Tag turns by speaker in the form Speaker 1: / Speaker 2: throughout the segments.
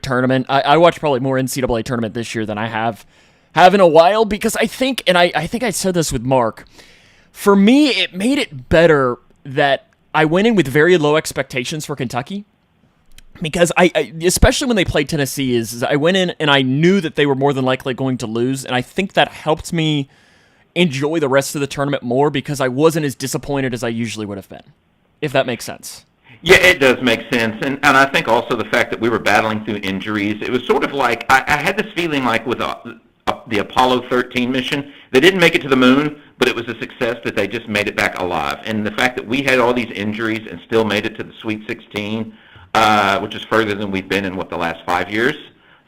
Speaker 1: tournament. I watched probably more NCAA tournament this year than I have in a while because I think, and I think I said this with Mark, for me, it made it better that I went in with very low expectations for Kentucky. Because I especially when they played Tennessee, is I went in and I knew that they were more than likely going to lose, and I think that helped me enjoy the rest of the tournament more because I wasn't as disappointed as I usually would have been, if that makes sense.
Speaker 2: Yeah, it does make sense, and I think also the fact that we were battling through injuries, it was sort of like I had this feeling like with the Apollo 13 mission, they didn't make it to the moon, but it was a success that they just made it back alive, and the fact that we had all these injuries and still made it to the Sweet 16. Which is further than we've been in, the last 5 years,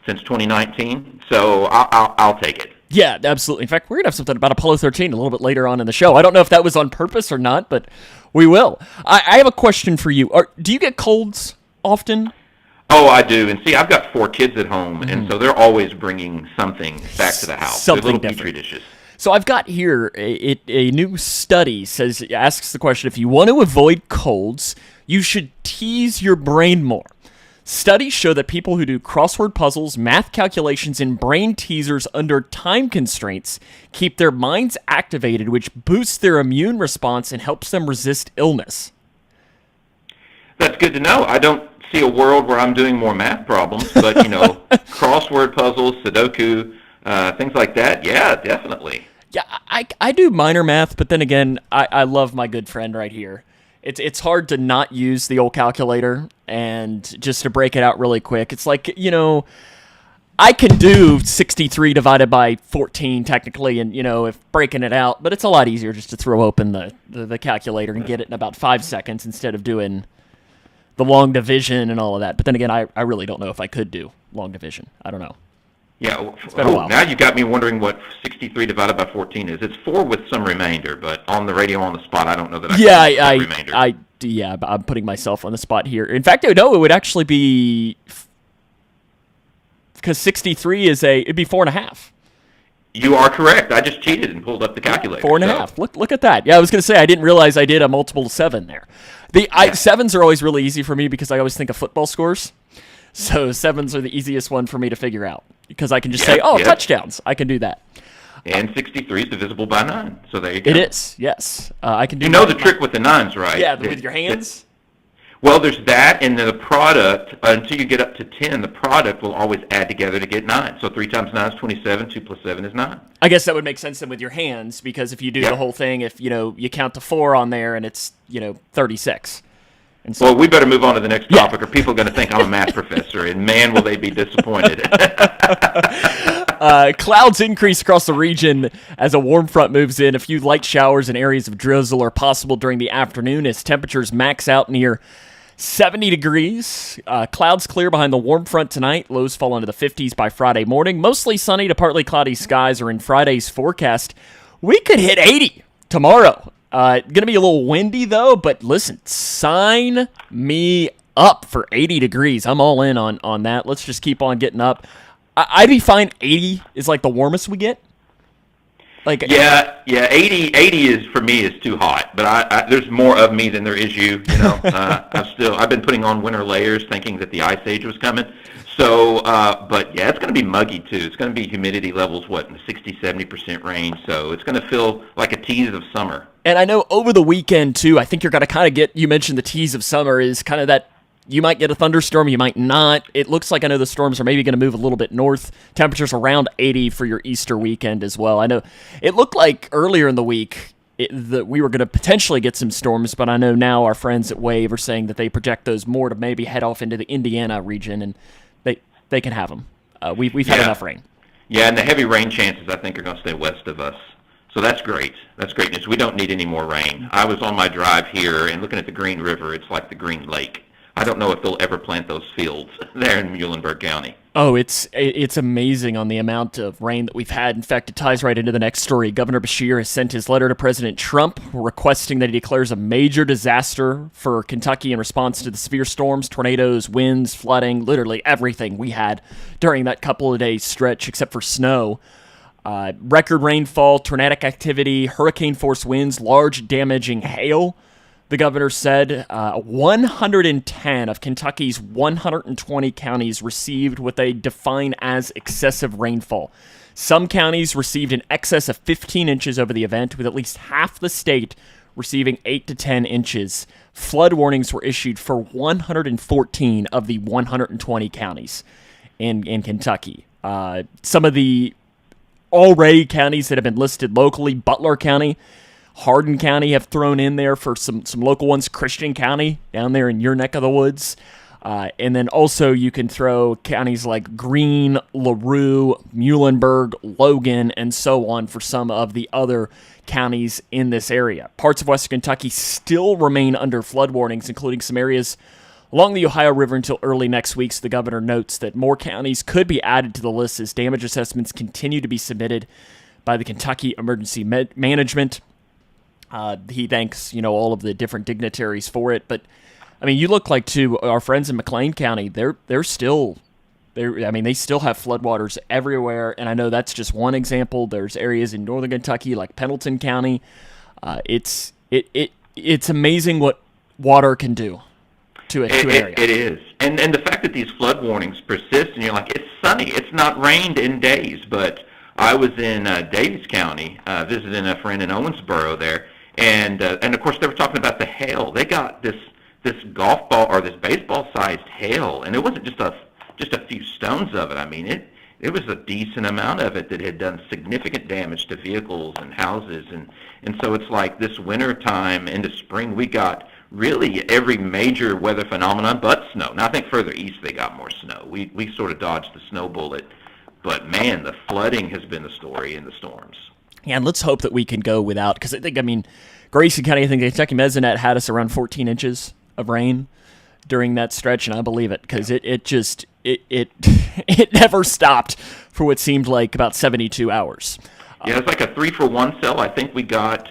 Speaker 2: since 2019. So I'll take it.
Speaker 1: Yeah, absolutely. In fact, we're going to have something about Apollo 13 a little bit later on in the show. I don't know if that was on purpose or not, but we will. I have a question for you. Do you get colds often?
Speaker 2: Oh, I do. And see, I've got 4 kids at home, and so they're always bringing something back to the house.
Speaker 1: Something
Speaker 2: little
Speaker 1: different.
Speaker 2: Petri dishes.
Speaker 1: So I've got here a new study asks the question, if you want to avoid colds, you should tease your brain more. Studies show that people who do crossword puzzles, math calculations, and brain teasers under time constraints keep their minds activated, which boosts their immune response and helps them resist illness.
Speaker 2: That's good to know. I don't see a world where I'm doing more math problems, but, crossword puzzles, Sudoku, things like that, yeah, definitely.
Speaker 1: Yeah, I do minor math, but then again, I love my good friend right here. It's hard to not use the old calculator and just to break it out really quick. It's like, I can do 63 divided by 14 technically, and, if breaking it out, but it's a lot easier just to throw open the calculator and get it in about 5 seconds instead of doing the long division and all of that. But then again, I really don't know if I could do long division. I don't know.
Speaker 2: Yeah,
Speaker 1: it's been a while.
Speaker 2: Now you got me wondering what 63 divided by 14 is. It's 4 with some remainder, but on the radio on the spot, I don't know that I can do remainder.
Speaker 1: I'm putting myself on the spot here. In fact, no, it would actually be, because 63 it'd be 4.5.
Speaker 2: You are correct. I just cheated and pulled up the calculator.
Speaker 1: 4.5. Look at that. Yeah, I was going to say, I didn't realize I did a multiple of 7 there. Sevens are always really easy for me because I always think of football scores. So 7s are the easiest one for me to figure out because I can just say, touchdowns. I can do that.
Speaker 2: And 63 is divisible by 9. So there you go.
Speaker 1: It is, yes. I can do.
Speaker 2: You know the trick with the 9s, right?
Speaker 1: Yeah, with your hands.
Speaker 2: Well, there's that, and then the product, until you get up to 10, the product will always add together to get 9. So 3 times 9 is 27, 2 plus 7 is 9.
Speaker 1: I guess that would make sense then with your hands, because if you do the whole thing, if, you count to 4 on there and it's, 36. And so,
Speaker 2: well, we better move on to the next topic, or people are going to think I'm a math professor, and man, will they be disappointed.
Speaker 1: Clouds increase across the region as a warm front moves in. A few light showers and areas of drizzle are possible during the afternoon as temperatures max out near 70 degrees. Clouds clear behind the warm front tonight. Lows fall into the 50s by Friday morning. Mostly sunny to partly cloudy skies are in Friday's forecast. We could hit 80 tomorrow. Going to be a little windy, though, but listen, sign me up for 80 degrees. I'm all in on that. Let's just keep on getting up. I'd be fine. 80 is like the warmest we get.
Speaker 2: Yeah, 80 is for me is too hot, but there's more of me than there is you. I've been putting on winter layers, thinking that the ice age was coming. So, but yeah, it's going to be muggy too. It's going to be humidity levels in the 60-70% range. So it's going to feel like a tease of summer.
Speaker 1: And I know over the weekend too, I think you're going to kind of get. You mentioned the tease of summer is kind of that. You might get a thunderstorm, you might not. It looks like I know the storms are maybe going to move a little bit north. Temperatures around 80 for your Easter weekend as well. I know it looked like earlier in the week that we were going to potentially get some storms, but I know now our friends at Wave are saying that they project those more to maybe head off into the Indiana region, and they can have them. We've had enough rain.
Speaker 2: Yeah, and the heavy rain chances, I think, are going to stay west of us. So that's great. That's great news. We don't need any more rain. I was on my drive here, and looking at the Green River, it's like the Green Lake. I don't know if they'll ever plant those fields there in Muhlenberg County.
Speaker 1: Oh, it's amazing on the amount of rain that we've had. In fact, it ties right into the next story. Governor Beshear has sent his letter to President Trump requesting that he declares a major disaster for Kentucky in response to the severe storms, tornadoes, winds, flooding, literally everything we had during that couple of days stretch except for snow. Record rainfall, tornadic activity, hurricane-force winds, large damaging hail. The governor said 110 of Kentucky's 120 counties received what they define as excessive rainfall. Some counties received in excess of 15 inches over the event, with at least half the state receiving 8 to 10 inches. Flood warnings were issued for 114 of the 120 counties in Kentucky. Some of the already counties that have been listed locally, Butler County, Hardin County have thrown in there for some local ones. Christian County down there in your neck of the woods. And then also you can throw counties like Greene, LaRue, Muhlenberg, Logan, and so on for some of the other counties in this area. Parts of western Kentucky still remain under flood warnings, including some areas along the Ohio River until early next week. So the governor notes that more counties could be added to the list as damage assessments continue to be submitted by the Kentucky Emergency Management. He thanks, all of the different dignitaries for it. But, I mean, you look like to our friends in McLean County, they still have floodwaters everywhere. And I know that's just one example. There's areas in northern Kentucky like Pendleton County. It's amazing what water can do to an area.
Speaker 2: It is. And the fact that these flood warnings persist, and you're like, it's sunny. It's not rained in days. But I was in Daviess County visiting a friend in Owensboro there. And of course, they were talking about the hail. They got this golf ball or this baseball-sized hail, and it wasn't just a few stones of it. I mean, it was a decent amount of it that had done significant damage to vehicles and houses. And so it's like this winter time into spring, we got really every major weather phenomenon but snow. Now, I think further east they got more snow. We sort of dodged the snow bullet. But, man, the flooding has been the story in the storms.
Speaker 1: Yeah, and let's hope that we can go without, because Grayson County, I think the Kentucky Mesonet had us around 14 inches of rain during that stretch, and I believe it, because it never stopped for what seemed like about 72 hours.
Speaker 2: Yeah, it's like a 3-for-1 sale. I think we got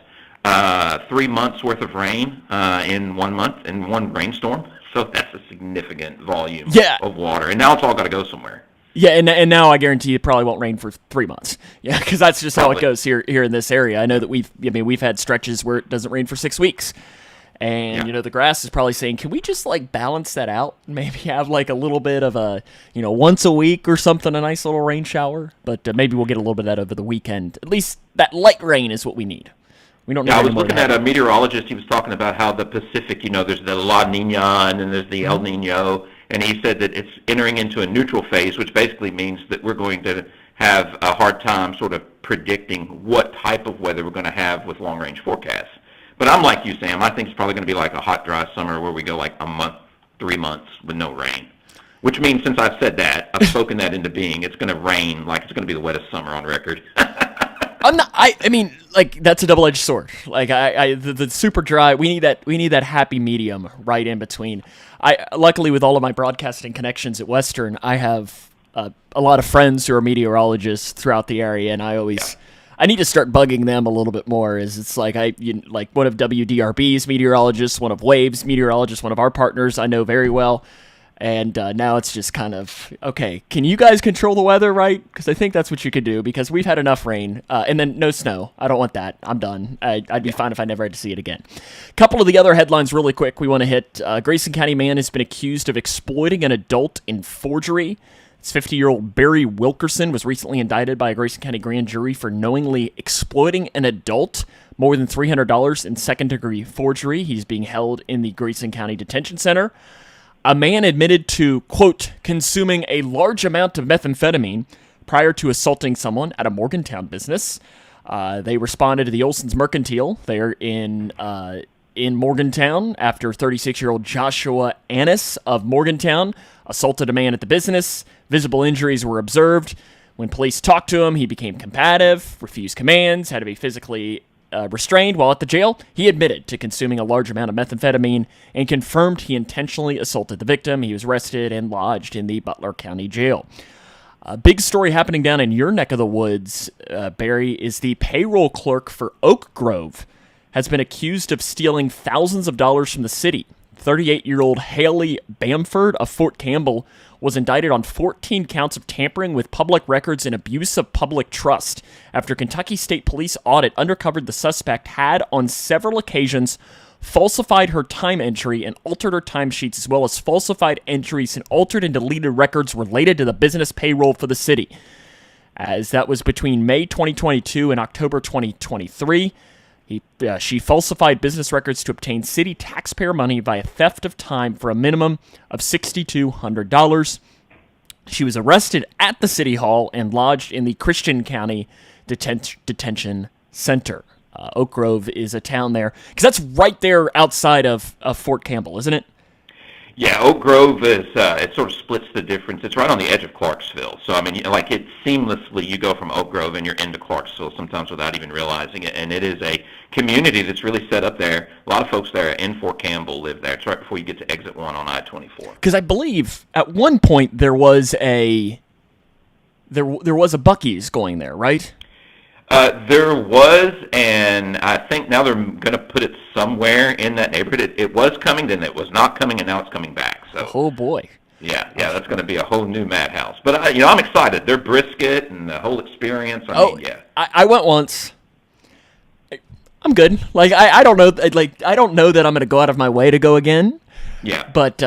Speaker 2: 3 months worth of rain in 1 month, in one rainstorm. So that's a significant volume of water. And now it's all got to go somewhere.
Speaker 1: Yeah, and now I guarantee it probably won't rain for 3 months. Yeah, because that's just how it goes here in this area. I know that we've had stretches where it doesn't rain for 6 weeks, and the grass is probably saying, can we just balance that out? Maybe have a little bit of a once a week or something, a nice little rain shower. But maybe we'll get a little bit of that over the weekend. At least that light rain is what we need. We don't need.
Speaker 2: I was looking at a meteorologist. He was talking about how the Pacific, there's the La Nina and then there's the El Nino. And he said that it's entering into a neutral phase, which basically means that we're going to have a hard time sort of predicting what type of weather we're going to have with long-range forecasts. But I'm like you, Sam. I think it's probably going to be like a hot, dry summer where we go like a month, 3 months with no rain. Which means, since I've said that, I've spoken that into being, it's going to rain like it's going to be the wettest summer on record.
Speaker 1: That's a double-edged sword. The super dry, we need that happy medium right in between. Luckily, with all of my broadcasting connections at Western, I have a lot of friends who are meteorologists throughout the area, and I need to start bugging them a little bit more. It's like one of WDRB's meteorologists, one of Wave's meteorologists, one of our partners I know very well. And now it's just kind of, okay, can you guys control the weather, right? Because I think that's what you could do, because we've had enough rain. And then no snow. I don't want that. I'm done. I'd be fine if I never had to see it again. A couple of the other headlines really quick we want to hit. Grayson County man has been accused of exploiting an adult in forgery. This 50-year-old Barry Wilkerson was recently indicted by a Grayson County grand jury for knowingly exploiting an adult more than $300 in second-degree forgery. He's being held in the Grayson County Detention Center. A man admitted to, quote, consuming a large amount of methamphetamine prior to assaulting someone at a Morgantown business. They responded to the Olson's Mercantile there in Morgantown after 36-year-old Joshua Annis of Morgantown assaulted a man at the business. Visible injuries were observed. When police talked to him, he became combative, refused commands, had to be physically restrained while at the jail. He admitted to consuming a large amount of methamphetamine and confirmed he intentionally assaulted the victim. He was arrested and lodged in the Butler County Jail. A big story happening down in your neck of the woods, Barry, is the payroll clerk for Oak Grove has been accused of stealing thousands of dollars from the city. 38-year-old Haley Bamford of Fort Campbell was indicted on 14 counts of tampering with public records and abuse of public trust after Kentucky State Police audit uncovered the suspect had on several occasions falsified her time entry and altered her timesheets, as well as falsified entries and altered and deleted records related to the business payroll for the city. As that was between May 2022 and October 2023. She falsified business records to obtain city taxpayer money via theft of time for a minimum of $6,200. She was arrested at the city hall and lodged in the Christian County Detention Center. Oak Grove is a town there, because that's right there outside of Fort Campbell, isn't it?
Speaker 2: Yeah, Oak Grove is, it sort of splits the difference. It's right on the edge of Clarksville. So, I mean, like, it seamlessly, you go from Oak Grove and you're into Clarksville sometimes without even realizing it. And it is a community that's really set up there. A lot of folks there in Fort Campbell live there. It's right before you get to exit 1 on I-24.
Speaker 1: Because I believe at one point there was a Buc-ee's going there, right?
Speaker 2: There was, and I think now they're going to put it somewhere in that neighborhood. It was coming, then it was not coming, and now it's coming back. So,
Speaker 1: oh boy,
Speaker 2: yeah, that's going to be a whole new madhouse. But I'm excited. Their brisket and the whole experience. I mean, yeah.
Speaker 1: I went once. I'm good. Like I don't know. Like I don't know that I'm going to go out of my way to go again.
Speaker 2: Yeah.
Speaker 1: But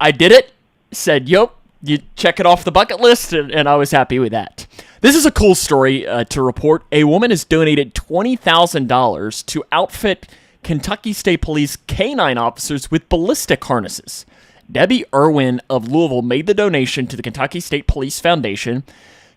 Speaker 1: I did it. Said, "Yup, you check it off the bucket list," and I was happy with that. This is a cool story to report. A woman has donated $20,000 to outfit Kentucky State Police canine officers with ballistic harnesses. Debbie Irwin of Louisville made the donation to the Kentucky State Police Foundation.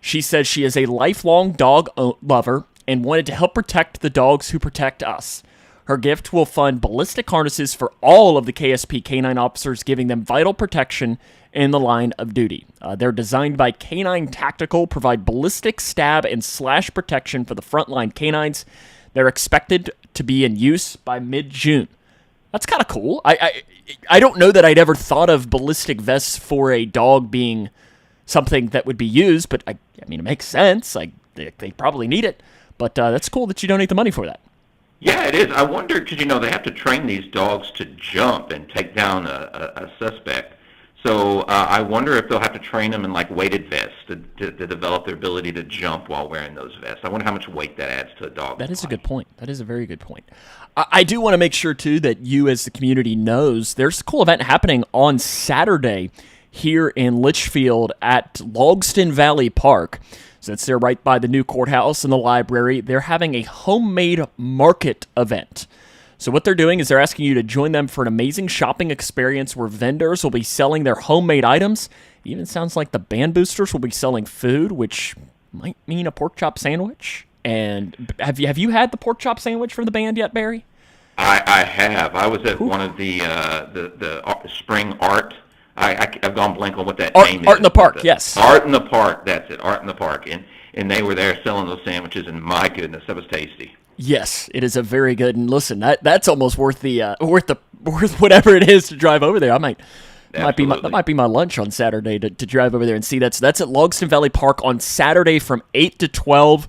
Speaker 1: She says she is a lifelong dog lover and wanted to help protect the dogs who protect us. Her gift will fund ballistic harnesses for all of the KSP canine officers, giving them vital protection in the line of duty. They're designed by Canine Tactical, provide ballistic stab and slash protection for the frontline canines. They're expected to be in use by mid-June. That's kind of cool. I don't know that I'd ever thought of ballistic vests for a dog being something that would be used, but I mean, it makes sense. Like they probably need it. But that's cool that you donate the money for that.
Speaker 2: Yeah, it is. I wonder, because, they have to train these dogs to jump and take down a suspect. So I wonder if they'll have to train them in, like, weighted vests to develop their ability to jump while wearing those vests. I wonder how much weight that adds to a dog.
Speaker 1: That is a good point. That is a very good point. I do want to make sure, too, that you as the community knows there's a cool event happening on Saturday here in Litchfield at Logston Valley Park. So it's there right by the new courthouse and the library. They're having a homemade market event. So what they're doing is they're asking you to join them for an amazing shopping experience where vendors will be selling their homemade items. It even sounds like the Band Boosters will be selling food, which might mean a pork chop sandwich. And have you had the pork chop sandwich from the band yet, Barry?
Speaker 2: I have. I was at one of the spring art. I've gone blank on what that name is.
Speaker 1: Art in the Park, yes.
Speaker 2: Art in the Park, that's it. Art in the Park, and they were there selling those sandwiches, and my goodness, that was tasty.
Speaker 1: Yes, it is a very good. And listen, that's almost worth whatever it is to drive over there. That might be my lunch on Saturday to drive over there and see. That's at Logston Valley Park on Saturday from 8 to 12.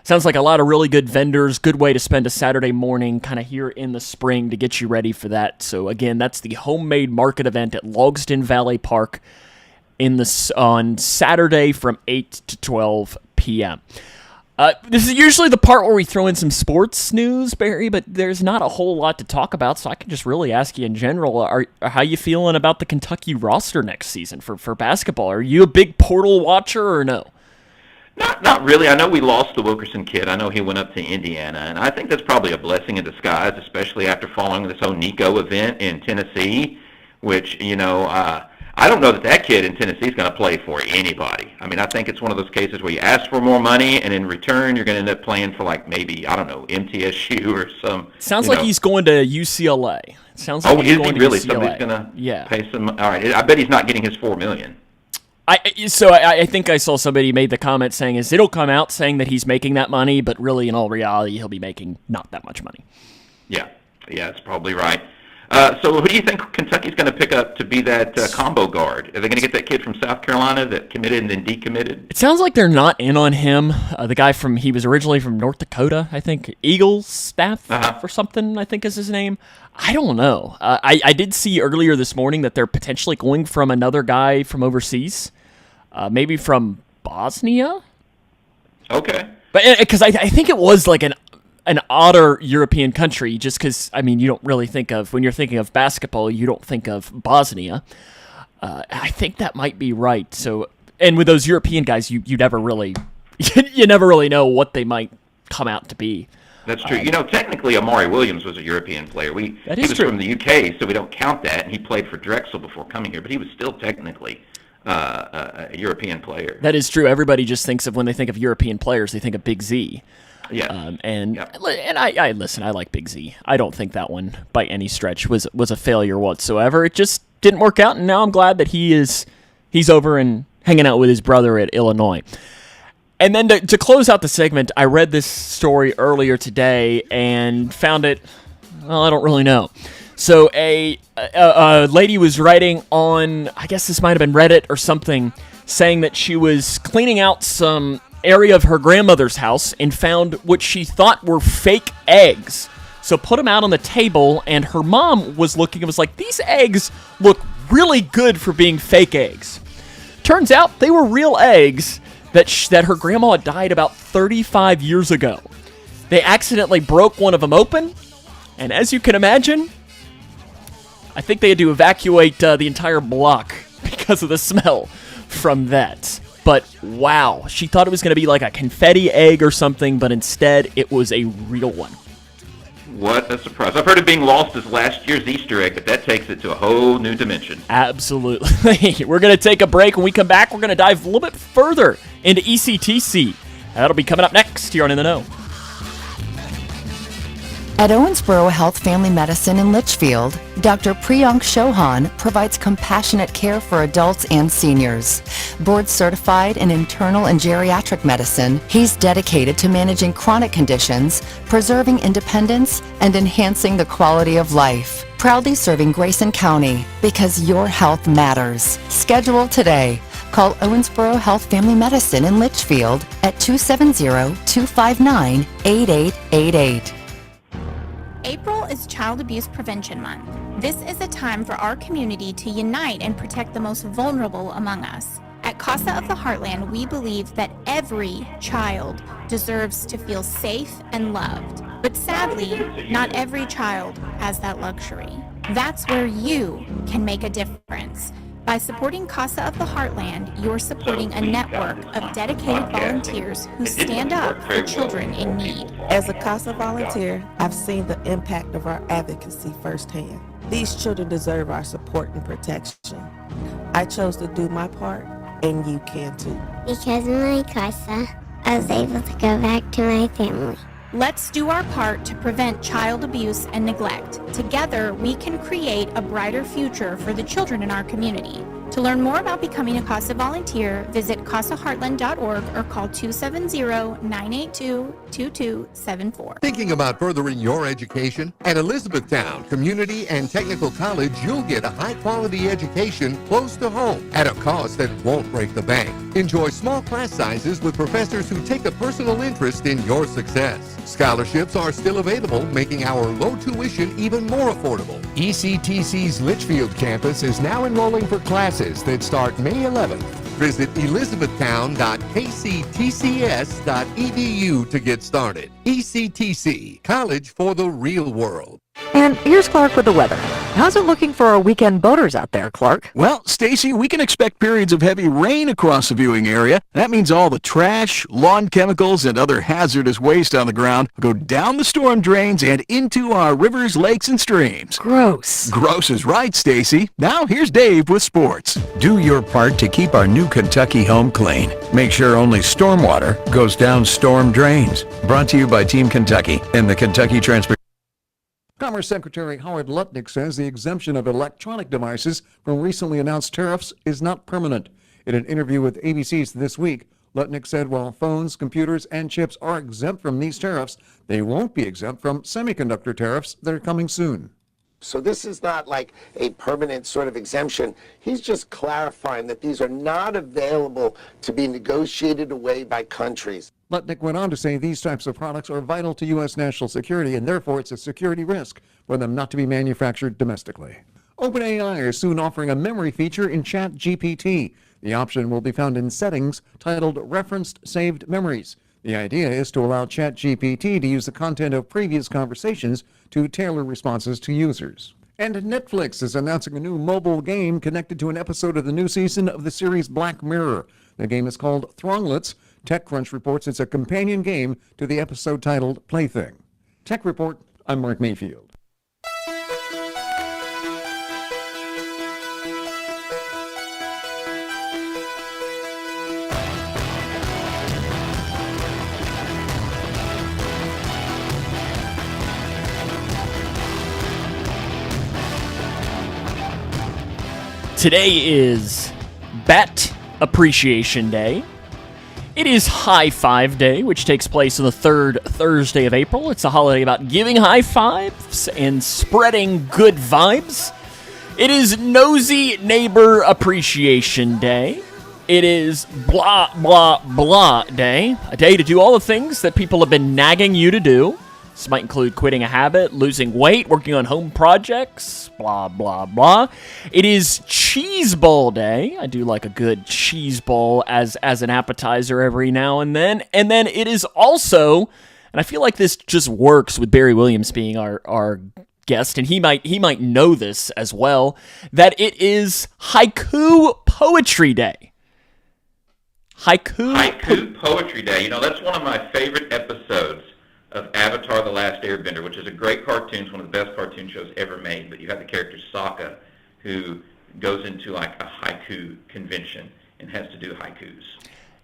Speaker 1: Sounds like a lot of really good vendors. Good way to spend a Saturday morning kind of here in the spring to get you ready for that. So again, that's the homemade market event at Logston Valley Park on Saturday from 8 to 12 p.m. This is usually the part where we throw in some sports news, Barry, but there's not a whole lot to talk about, so I can just really ask you in general, how you feeling about the Kentucky roster next season for basketball? Are you a big portal watcher or no?
Speaker 2: Not really. I know we lost the Wilkerson kid. I know he went up to Indiana, and I think that's probably a blessing in disguise, especially after following this whole Nico event in Tennessee, which, I don't know that kid in Tennessee is going to play for anybody. I mean, I think it's one of those cases where you ask for more money, and in return, you're going to end up playing for, like, maybe, I don't know, MTSU or some.
Speaker 1: Sounds like he's going to UCLA. Sounds like he's going to
Speaker 2: really?
Speaker 1: UCLA.
Speaker 2: Somebody's going to pay some. All right. I bet he's not getting his $4 million.
Speaker 1: I think I saw somebody made the comment saying it'll come out saying that he's making that money, but really in all reality, he'll be making not that much money.
Speaker 2: Yeah, that's probably right. So who do you think Kentucky's going to pick up to be that combo guard? Are they going to get that kid from South Carolina that committed and then decommitted?
Speaker 1: It sounds like they're not in on him. The guy he was originally from North Dakota, I think. Eagles staff or something, I think is his name. I don't know. I did see earlier this morning that they're potentially going from another guy from overseas, maybe from Bosnia.
Speaker 2: Okay.
Speaker 1: But because I think it was like an odder European country, just because, I mean, you don't really think of, when you're thinking of basketball, you don't think of Bosnia. I think that might be right. So, and with those European guys, you never really, you never really know what they might come out to be.
Speaker 2: That's true. Technically, Amari Williams was a European player. He was
Speaker 1: true.
Speaker 2: from the UK, so we don't count that. And he played for Drexel before coming here, but he was still technically a European player.
Speaker 1: That is true. Everybody just thinks of, when they think of European players, they think of Big Z.
Speaker 2: Yeah.
Speaker 1: And I listen, I like Big Z. I don't think that one by any stretch was a failure whatsoever. It just didn't work out, and now I'm glad that he's over and hanging out with his brother at Illinois. And then to close out the segment, I read this story earlier today and found it, well, I don't really know. So a lady was writing on, I guess this might have been Reddit or something, saying that she was cleaning out some area of her grandmother's house and found what she thought were fake eggs. So put them out on the table, and her mom was looking and was like, these eggs look really good for being fake eggs. Turns out they were real eggs that her grandma had died about 35 years ago. They accidentally broke one of them open, and as you can imagine, I think they had to evacuate the entire block because of the smell from that. But wow, she thought it was going to be like a confetti egg or something, but instead it was a real one.
Speaker 2: What a surprise. I've heard of being lost as last year's Easter egg, but that takes it to a whole new dimension.
Speaker 1: Absolutely. We're going to take a break. When we come back, we're going to dive a little bit further into ECTC. That'll be coming up next here on In the Know.
Speaker 3: At Owensboro Health Family Medicine in Litchfield, Dr. Priyank Chauhan provides compassionate care for adults and seniors. Board certified in internal and geriatric medicine, he's dedicated to managing chronic conditions, preserving independence, and enhancing the quality of life. Proudly serving Grayson County, because your health matters. Schedule today. Call Owensboro Health Family Medicine in Litchfield at 270-259-8888.
Speaker 4: April is Child Abuse Prevention Month. This is a time for our community to unite and protect the most vulnerable among us. At Casa of the Heartland, we believe that every child deserves to feel safe and loved. But sadly, not every child has that luxury. That's where you can make a difference. By supporting Casa of the Heartland, you're supporting a network of dedicated volunteers who stand up for children in need.
Speaker 5: As a CASA volunteer, I've seen the impact of our advocacy firsthand. These children deserve our support and protection. I chose to do my part, and you can too.
Speaker 6: Because of my CASA, I was able to go back to my family.
Speaker 4: Let's do our part to prevent child abuse and neglect. Together, we can create a brighter future for the children in our community. To learn more about becoming a CASA volunteer, visit casaheartland.org or call 270-982-2274.
Speaker 7: Thinking about furthering your education? At Elizabethtown Community and Technical College, you'll get a high-quality education close to home at a cost that won't break the bank. Enjoy small class sizes with professors who take a personal interest in your success. Scholarships are still available, making our low tuition even more affordable. ECTC's Litchfield campus is now enrolling for classes that start May 11th. Visit elizabethtown.kctcs.edu to get started. ECTC, College for the Real World.
Speaker 8: And here's Clark with the weather. How's it looking for our weekend boaters out there, Clark?
Speaker 9: Well, Stacy, we can expect periods of heavy rain across the viewing area. That means all the trash, lawn chemicals, and other hazardous waste on the ground will go down the storm drains and into our rivers, lakes, and streams.
Speaker 8: Gross.
Speaker 9: Gross is right, Stacy. Now here's Dave with sports.
Speaker 10: Do your part to keep our new Kentucky home clean. Make sure only stormwater goes down storm drains. Brought to you by Team Kentucky and the Kentucky Transportation.
Speaker 11: Commerce Secretary Howard Lutnick says the exemption of electronic devices from recently announced tariffs is not permanent. In an interview with ABC's This Week, Lutnick said while phones, computers, and chips are exempt from these tariffs, they won't be exempt from semiconductor tariffs that are coming soon.
Speaker 12: So this is not like a permanent sort of exemption. He's just clarifying that these are not available to be negotiated away by countries.
Speaker 11: Lutnick went on to say these types of products are vital to U.S. national security, and therefore it's a security risk for them not to be manufactured domestically. OpenAI is soon offering a memory feature in ChatGPT. The option will be found in Settings, titled Referenced Saved Memories. The idea is to allow ChatGPT to use the content of previous conversations to tailor responses to users. And Netflix is announcing a new mobile game connected to an episode of the new season of the series Black Mirror. The game is called Thronglets. TechCrunch reports it's a companion game to the episode titled Plaything. Tech Report, I'm Mark Mayfield.
Speaker 1: Today is Bat Appreciation Day. It is High Five Day, which takes place on the third Thursday of April. It's a holiday about giving high fives and spreading good vibes. It is Nosy Neighbor Appreciation Day. It is Blah Blah Blah Day, a day to do all the things that people have been nagging you to do. This might include quitting a habit, losing weight, working on home projects, blah, blah, blah. It is Cheese Bowl Day. I do like a good cheese bowl as an appetizer every now and then. And then it is also, and I feel like this just works with Barry Williams being our guest, and he might know this as well, that it is Haiku Poetry Day.
Speaker 2: Haiku Poetry Day. You know, that's one of my favorite episodes of Avatar: The Last Airbender, which is a great cartoon. It's one of the best cartoon shows ever made. But you have the character Sokka, who goes into like a haiku convention and has to do haikus.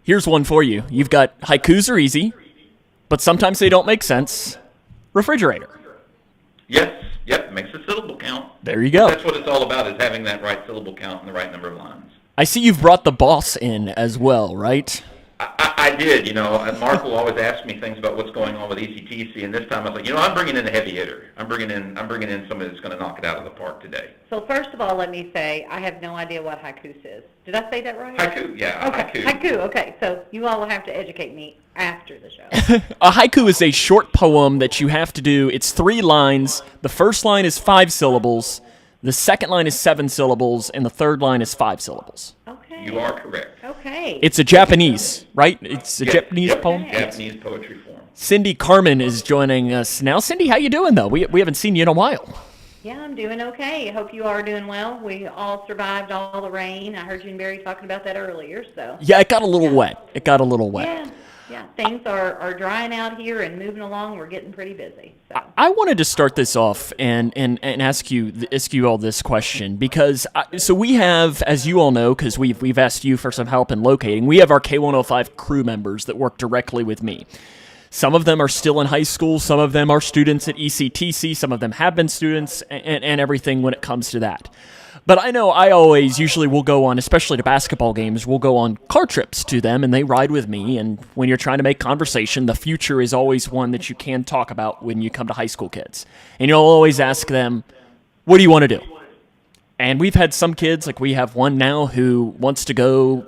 Speaker 1: Here's one for you. You've got haikus are easy, but sometimes they don't make sense. Refrigerator.
Speaker 2: Yes, yep, makes a syllable count.
Speaker 1: There you go.
Speaker 2: That's what it's all about, is having that right syllable count and the right number of lines.
Speaker 1: I see you've brought the boss in as well, right?
Speaker 2: I did, you know, and Mark will always ask me things about what's going on with ECTC, and this time I was like, you know, I'm bringing in a heavy hitter. I'm bringing in somebody that's going to knock it out of the park today.
Speaker 13: So first of all, let me say, I have no idea what haikus is. Did I say that right?
Speaker 2: Haiku, yeah,
Speaker 13: okay. Haiku, okay. So you all will have to educate me after the show.
Speaker 1: A haiku is a short poem that you have to do. It's 3 lines. The first line is 5 syllables. The second line is 7 syllables, and the third line is 5 syllables.
Speaker 13: Okay.
Speaker 2: You are correct.
Speaker 13: Okay.
Speaker 1: It's a Japanese, right? It's a Japanese poem?
Speaker 2: Japanese poetry form.
Speaker 1: Cindy Carmen is joining us now. Cindy, how you doing, though? We haven't seen you in a while.
Speaker 13: Yeah, I'm doing okay. I hope you are doing well. We all survived all the rain. I heard you and Barry talking about that earlier, so.
Speaker 1: Yeah, it got a little wet.
Speaker 13: Yeah, things are drying out here and moving along. We're getting pretty busy. So.
Speaker 1: I wanted to start this off and ask you all this question because so we have, as you all know, because we've asked you for some help in locating, we have our K105 crew members that work directly with me. Some of them are still in high school. Some of them are students at ECTC. Some of them have been students and everything when it comes to that. But I know I usually will go on, especially to basketball games, we'll go on car trips to them, and they ride with me. And when you're trying to make conversation, the future is always one that you can talk about when you come to high school kids. And you'll always ask them, what do you want to do? And we've had some kids, like we have one now who wants to go,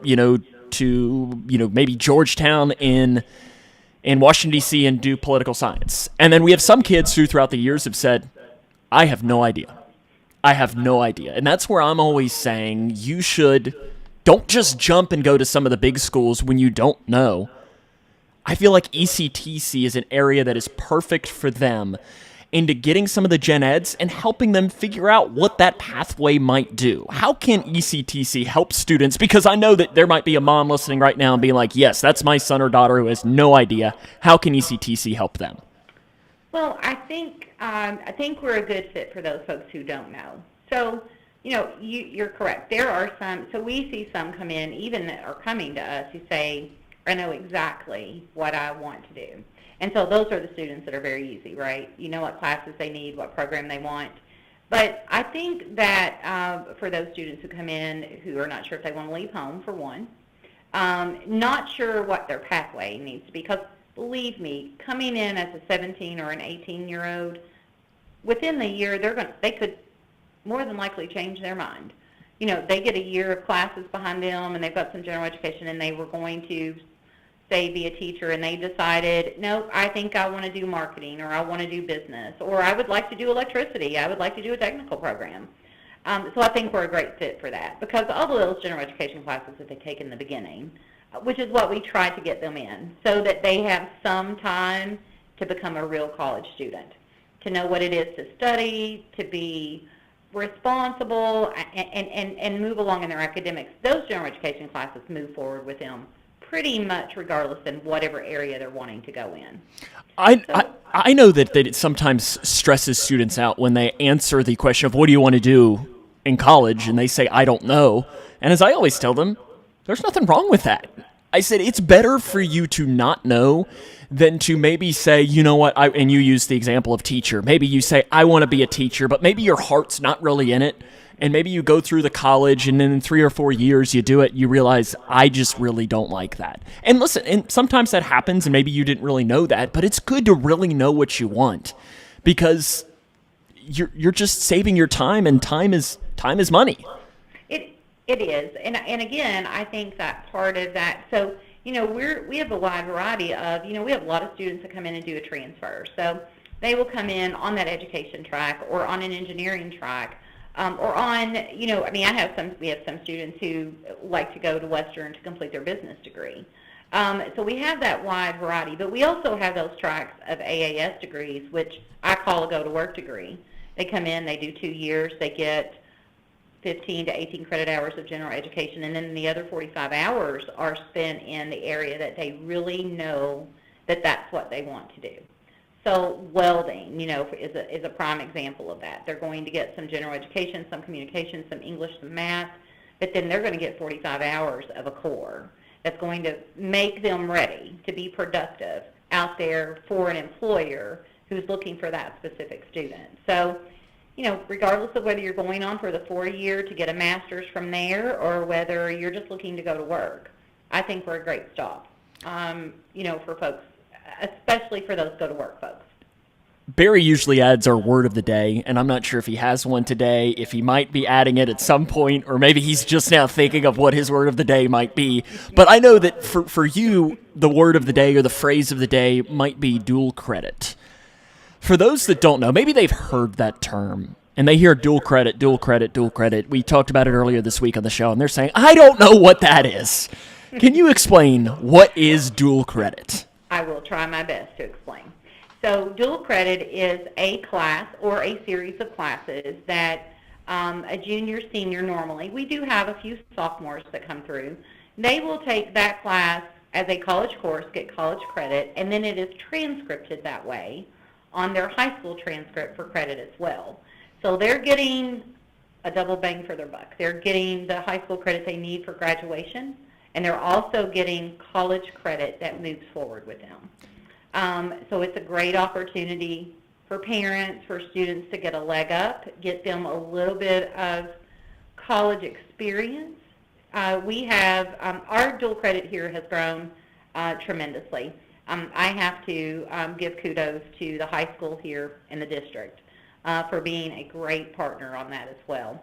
Speaker 1: to maybe Georgetown in Washington, D.C. and do political science. And then we have some kids who throughout the years have said, I have no idea. And that's where I'm always saying don't just jump and go to some of the big schools when you don't know. I feel like ECTC is an area that is perfect for them into getting some of the gen eds and helping them figure out what that pathway might do. How can ECTC help students? Because I know that there might be a mom listening right now and being like, yes, that's my son or daughter who has no idea. How can ECTC help them?
Speaker 13: Well, I think we're a good fit for those folks who don't know. So, you're correct. There are some. So we see some come in, even that are coming to us, who say, "I know exactly what I want to do." And so those are the students that are very easy, right? You know what classes they need, what program they want. But I think that for those students who come in who are not sure if they want to leave home, for one, not sure what their pathway needs to be, because believe me, coming in as a 17 or an 18-year-old, within the year they could more than likely change their mind. They get a year of classes behind them, and they've got some general education, and they were going to say be a teacher, and they decided, nope, I think I want to do marketing, or I want to do business, or I would like to do electricity, I would like to do a technical program. So I think we're a great fit for that, because all of those general education classes that they take in the beginning which is what we try to get them in, so that they have some time to become a real college student, to know what it is to study, to be responsible, and move along in their academics. Those general education classes move forward with them pretty much regardless in whatever area they're wanting to go in.
Speaker 1: I know that it sometimes stresses students out when they answer the question of what do you want to do in college, and they say, I don't know. And as I always tell them, there's nothing wrong with that. I said, it's better for you to not know than to maybe say, you know what, and you use the example of teacher. Maybe you say, I want to be a teacher, but maybe your heart's not really in it. And maybe you go through the college, and then in 3 or 4 years you do it, you realize, I just really don't like that. And listen, and sometimes that happens, and maybe you didn't really know that, but it's good to really know what you want, because you're just saving your time, and time is money.
Speaker 13: It is, and again, I think that part of that, so, you know, we have a wide variety of, you know, we have a lot of students that come in and do a transfer. So they will come in on that education track or on an engineering track, or on, you know, I mean, we have some students who like to go to Western to complete their business degree. So we have that wide variety, but we also have those tracks of AAS degrees, which I call a go-to-work degree. They come in, they do 2 years, they get 15 to 18 credit hours of general education, and then the other 45 hours are spent in the area that they really know that that's what they want to do. So welding, you know, is a prime example of that. They're going to get some general education, some communication, some English, some math, but then they're going to get 45 hours of a core that's going to make them ready to be productive out there for an employer who's looking for that specific student. So, you know, regardless of whether you're going on for the 4-year to get a master's from there or whether you're just looking to go to work, I think we're a great stop, you know, for folks, especially for those go-to-work folks.
Speaker 1: Barry usually adds our word of the day, and I'm not sure if he has one today, if he might be adding it at some point, or maybe he's just now thinking of what his word of the day might be. But I know that for you, the word of the day or the phrase of the day might be dual credit. For those that don't know, maybe they've heard that term, and they hear dual credit, dual credit, dual credit. We talked about it earlier this week on the show, and they're saying, I don't know what that is. Can you explain what is dual credit?
Speaker 13: I will try my best to explain. So dual credit is a class or a series of classes that a junior, senior normally, we do have a few sophomores that come through. They will take that class as a college course, get college credit, and then it is transcripted that way on their high school transcript for credit as well. So they're getting a double bang for their buck. They're getting the high school credit they need for graduation, and they're also getting college credit that moves forward with them. So it's a great opportunity for parents, for students to get a leg up, get them a little bit of college experience. We have, our dual credit here has grown tremendously. I have to give kudos to the high school here in the district for being a great partner on that as well.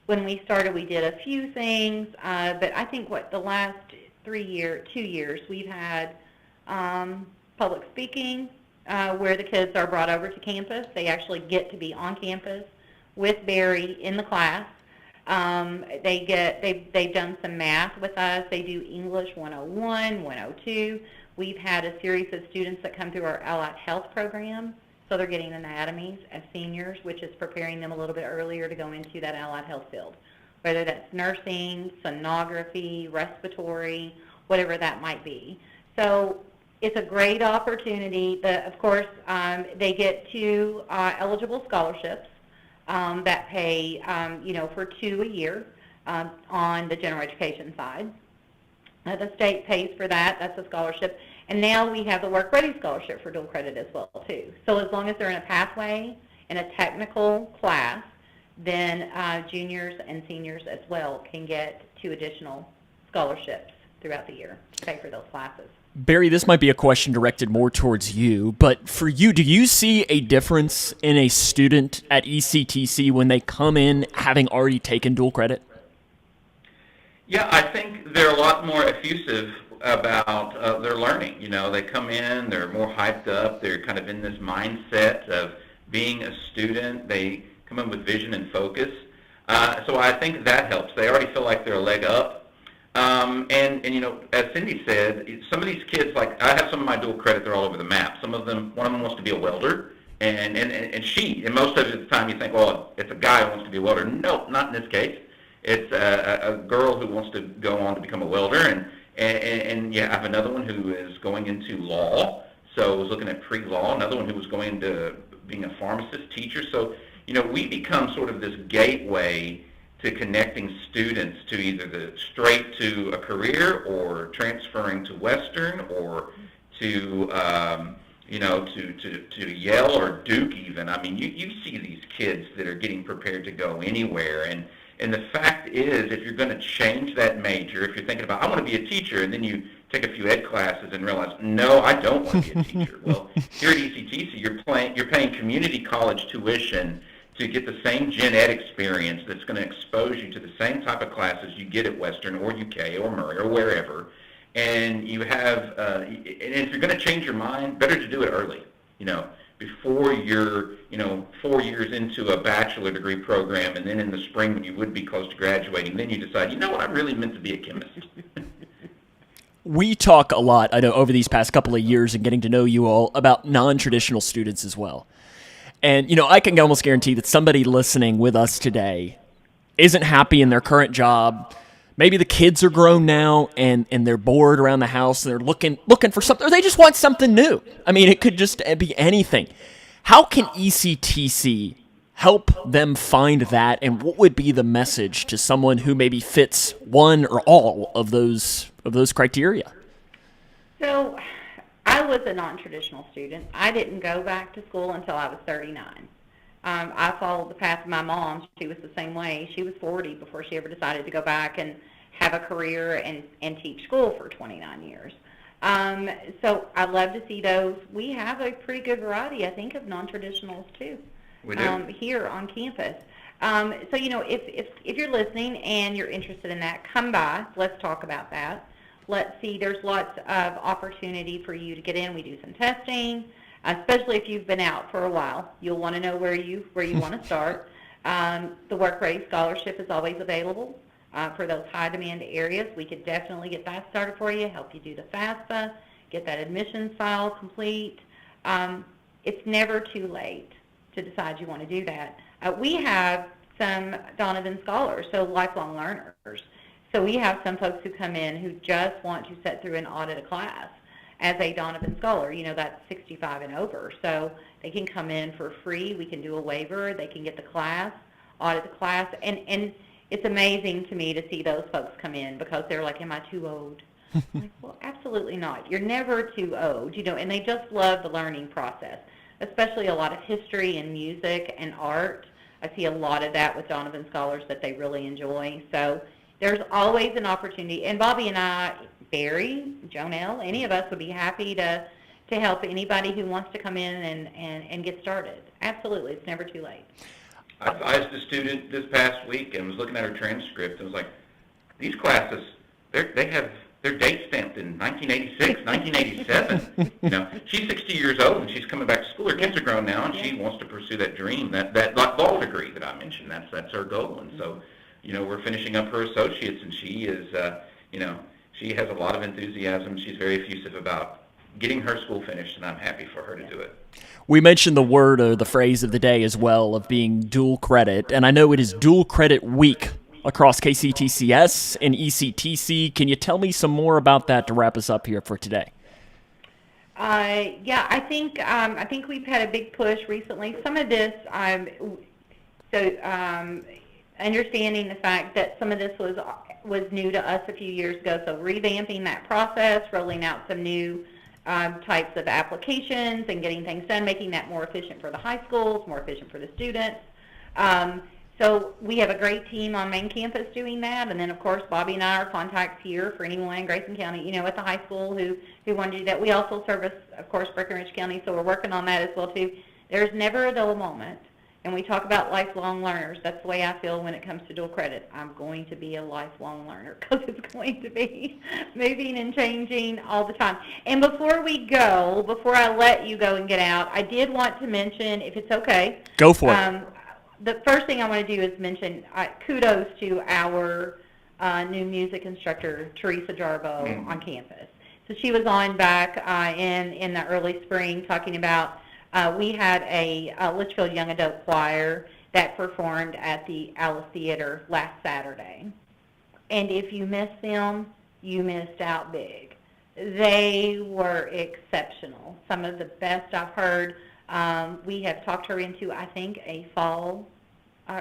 Speaker 13: When we started, we did a few things, but I think the last 2 years, we've had public speaking, where the kids are brought over to campus. They actually get to be on campus with Barry in the class. They've done some math with us. They do English 101, 102. We've had a series of students that come through our Allied Health program, so they're getting anatomies as seniors, which is preparing them a little bit earlier to go into that Allied Health field, whether that's nursing, sonography, respiratory, whatever that might be. So it's a great opportunity. Of course, they get 2 eligible scholarships that pay, for 2 a year on the general education side. The state pays for that. That's a scholarship. And now we have the Work Ready Scholarship for dual credit as well, too. So as long as they're in a pathway in a technical class, then juniors and seniors as well can get 2 additional scholarships throughout the year to pay for those classes.
Speaker 1: Barry, this might be a question directed more towards you, but for you, do you see a difference in a student at ECTC when they come in having already taken dual credit?
Speaker 2: Yeah, I think they're a lot more effusive about their learning. You know, they come in, they're more hyped up, they're kind of in this mindset of being a student. They come in with vision and focus. So I think that helps. They already feel like they're a leg up. And as Cindy said, some of these kids, like I have some of my dual credit, they're all over the map. Some of them, one of them wants to be a welder, and most of the time you think, well, it's a guy who wants to be a welder. No, not in this case. It's a girl who wants to go on to become a welder, and I have another one who is going into law, so I was looking at pre-law, another one who was going into being a pharmacist, teacher. So, we become sort of this gateway to connecting students to either straight to a career or transferring to Western or to to Yale or Duke even. I mean, you see these kids that are getting prepared to go anywhere, and the fact is, if you're going to change that major, if you're thinking about, I want to be a teacher, and then you take a few ed classes and realize, no, I don't want to be a teacher. Well, here at ECTC, you're paying community college tuition to get the same gen ed experience that's going to expose you to the same type of classes you get at Western or UK or Murray or wherever. And you have, and if you're going to change your mind, better to do it early, before you're, 4 years into a bachelor degree program, and then in the spring when you would be close to graduating, then you decide, I really meant to be a chemist.
Speaker 1: We talk a lot, I know, over these past couple of years and getting to know you all about non-traditional students as well. And, I can almost guarantee that somebody listening with us today isn't happy in their current job. Maybe the kids are grown now and they're bored around the house and they're looking for something, or they just want something new. I mean, it could just be anything. How can ECTC help them find that, and what would be the message to someone who maybe fits one or all of those criteria?
Speaker 13: So I was a non-traditional student. I didn't go back to school until I was 39. I followed the path of my mom. She was the same way. She was 40 before she ever decided to go back and have a career and teach school for 29 years. So I love to see those. We have a pretty good variety, I think, of non-traditionals too.
Speaker 2: We do.
Speaker 13: Here on campus. So, if you're listening and you're interested in that, come by. Let's talk about that. Let's see. There's lots of opportunity for you to get in. We do some testing, especially if you've been out for a while. You'll want to know where you want to start. The Work Ready Scholarship is always available for those high-demand areas. We could definitely get that started for you, help you do the FAFSA, get that admissions file complete. It's never too late to decide you want to do that. We have some Donovan Scholars, so lifelong learners. So we have some folks who come in who just want to sit through and audit a class as a Donovan Scholar. That's 65 and over. So they can come in for free. We can do a waiver. They can get the class, audit the class. And it's amazing to me to see those folks come in because they're like, am I too old? I'm like, well, absolutely not. You're never too old, and they just love the learning process, especially a lot of history and music and art. I see a lot of that with Donovan Scholars that they really enjoy. So there's always an opportunity. And Bobby and I, Barry, Jonelle, any of us would be happy to help anybody who wants to come in and get started. Absolutely. It's never too late.
Speaker 2: I advised a student this past week and was looking at her transcript and was like, these classes, they have their date stamped in 1986, 1987. She's 60 years old and she's coming back to school. Her kids are grown now, and she wants to pursue that dream, that law degree that I mentioned. That's her goal. And so, we're finishing up her associates, and she is, she has a lot of enthusiasm. She's very effusive about getting her school finished, and I'm happy for her to do it.
Speaker 1: We mentioned the word or the phrase of the day as well of being dual credit, and I know it is dual credit week across KCTCS and ECTC. Can you tell me some more about that to wrap us up here for today?
Speaker 13: Yeah, I think we've had a big push recently. Some of this, understanding the fact that some of this was new to us a few years ago, so revamping that process, rolling out some new types of applications and getting things done, making that more efficient for the high schools, more efficient for the students. So we have a great team on main campus doing that, and then of course Bobby and I are contacts here for anyone in Grayson County, at the high school who want to do that. We also service, of course, Breckenridge County, so we're working on that as well too. There's never a dull moment, and we talk about lifelong learners. That's the way I feel when it comes to dual credit. I'm going to be a lifelong learner because it's going to be moving and changing all the time. And before I let you go and get out, I did want to mention, if it's okay.
Speaker 1: Go for it.
Speaker 13: The first thing I want to do is mention kudos to our new music instructor, Teresa Jarbo, on campus. So she was on back in the early spring talking about, we had a Litchfield Young Adult Choir that performed at the Alice Theater last Saturday. And if you missed them, you missed out big. They were exceptional. Some of the best I've heard. We have talked her into, I think, a fall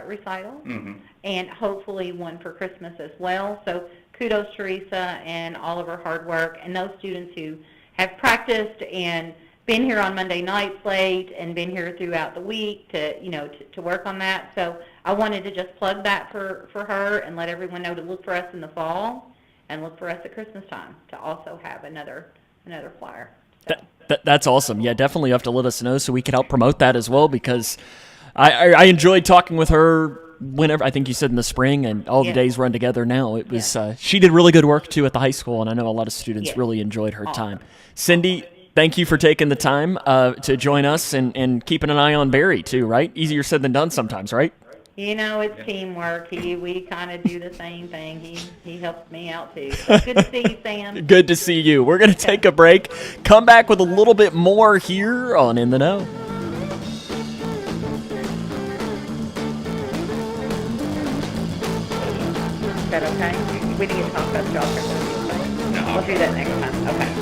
Speaker 13: recital, and hopefully one for Christmas as well. So kudos, Teresa, and all of her hard work, and those students who have practiced and been here on Monday nights late and been here throughout the week to work on that. So I wanted to just plug that for her and let everyone know to look for us in the fall and look for us at Christmas time to also have another flyer. So.
Speaker 1: That's awesome. Yeah, definitely you have to let us know so we can help promote that as well, because I enjoyed talking with her whenever, I think you said in the spring, and all the days run together now. It was she did really good work too at the high school, and I know a lot of students really enjoyed her time. Cindy, thank you for taking the time to join us and keeping an eye on Barry too, right? Easier said than done sometimes, right?
Speaker 13: It's teamwork. We kind of do the same thing. He helps me out too. So good to see you, Sam.
Speaker 1: Good to see you. We're going to take a break, come back with a little bit more here on In the Know.
Speaker 13: Is that okay? We didn't talk about Josh. No. We'll do that next time. Okay.